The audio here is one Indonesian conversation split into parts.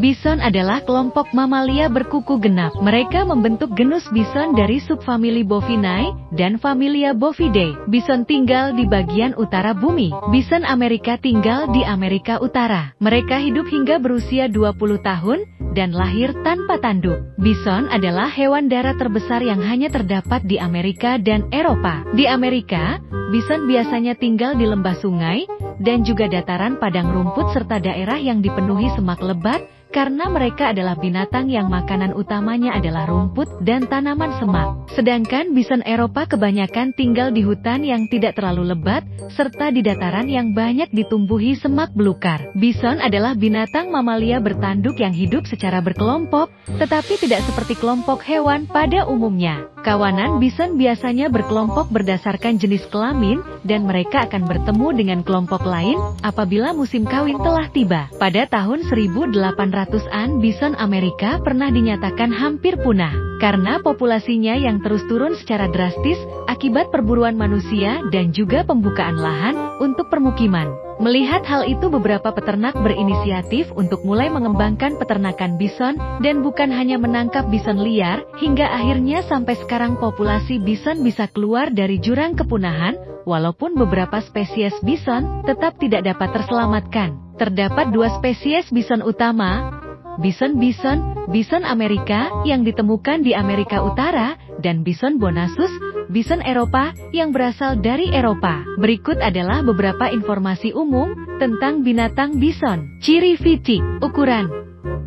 Bison adalah kelompok mamalia berkuku genap. Mereka membentuk genus bison dari subfamili Bovinae dan familia Bovidae. Bison tinggal di bagian utara bumi. Bison Amerika tinggal di Amerika Utara. Mereka hidup hingga berusia 20 tahun dan lahir tanpa tanduk. Bison adalah hewan darat terbesar yang hanya terdapat di Amerika dan Eropa. Di Amerika, bison biasanya tinggal di lembah sungai dan juga dataran padang rumput serta daerah yang dipenuhi semak lebat, karena mereka adalah binatang yang makanan utamanya adalah rumput dan tanaman semak. Sedangkan bison Eropa kebanyakan tinggal di hutan yang tidak terlalu lebat, serta di dataran yang banyak ditumbuhi semak belukar. Bison adalah binatang mamalia bertanduk yang hidup secara berkelompok, tetapi tidak seperti kelompok hewan pada umumnya. Kawanan bison biasanya berkelompok berdasarkan jenis kelamin, dan mereka akan bertemu dengan kelompok lain apabila musim kawin telah tiba. Pada tahun 1800-an, bison Amerika pernah dinyatakan hampir punah karena populasinya yang terus turun secara drastis akibat perburuan manusia dan juga pembukaan lahan untuk permukiman. Melihat hal itu, beberapa peternak berinisiatif untuk mulai mengembangkan peternakan bison dan bukan hanya menangkap bison liar, hingga akhirnya sampai sekarang populasi bison bisa keluar dari jurang kepunahan, walaupun beberapa spesies bison tetap tidak dapat terselamatkan. Terdapat dua spesies bison utama, bison Amerika yang ditemukan di Amerika Utara, dan bison bonasus, bison Eropa yang berasal dari Eropa. Berikut adalah beberapa informasi umum tentang binatang bison. Ciri fisik, ukuran.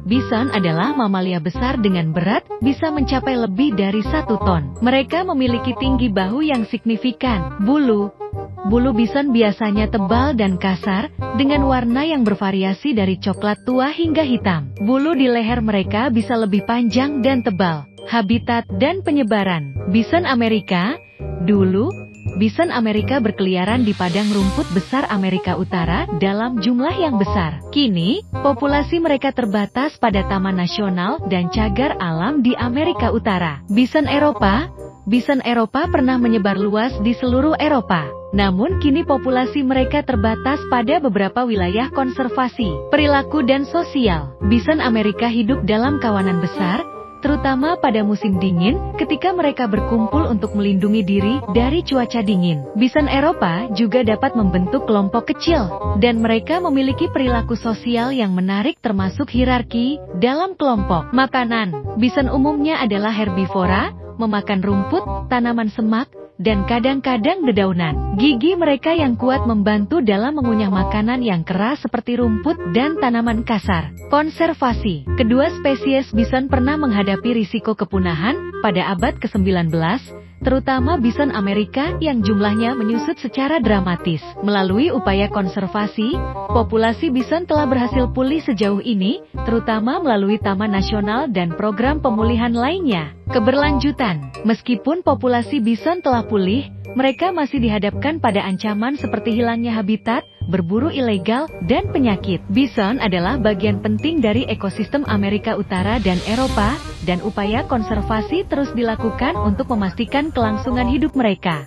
Bison adalah mamalia besar dengan berat bisa mencapai lebih dari 1 ton. Mereka memiliki tinggi bahu yang signifikan. Bulu bison biasanya tebal dan kasar, dengan warna yang bervariasi dari coklat tua hingga hitam. Bulu di leher mereka bisa lebih panjang dan tebal. Habitat dan penyebaran. Bison Amerika. Dulu, bison Amerika berkeliaran di padang rumput besar Amerika Utara dalam jumlah yang besar. Kini, populasi mereka terbatas pada taman nasional dan cagar alam di Amerika Utara. Bison Eropa pernah menyebar luas di seluruh Eropa. Namun kini populasi mereka terbatas pada beberapa wilayah konservasi. Perilaku dan sosial. Bison Amerika hidup dalam kawanan besar, terutama pada musim dingin, ketika mereka berkumpul untuk melindungi diri dari cuaca dingin. Bison Eropa juga dapat membentuk kelompok kecil, dan mereka memiliki perilaku sosial yang menarik termasuk hierarki dalam kelompok. Makanan. Bison umumnya adalah herbivora, memakan rumput, tanaman semak, dan kadang-kadang dedaunan. Gigi mereka yang kuat membantu dalam mengunyah makanan yang keras seperti rumput dan tanaman kasar. Konservasi. Kedua spesies bison pernah menghadapi risiko kepunahan pada abad ke-19, terutama bison Amerika yang jumlahnya menyusut secara dramatis. Melalui upaya konservasi, populasi bison telah berhasil pulih sejauh ini, terutama melalui Taman Nasional dan program pemulihan lainnya. Keberlanjutan. Meskipun populasi bison telah pulih, mereka masih dihadapkan pada ancaman seperti hilangnya habitat, berburu ilegal, dan penyakit. Bison adalah bagian penting dari ekosistem Amerika Utara dan Eropa, dan upaya konservasi terus dilakukan untuk memastikan kelangsungan hidup mereka.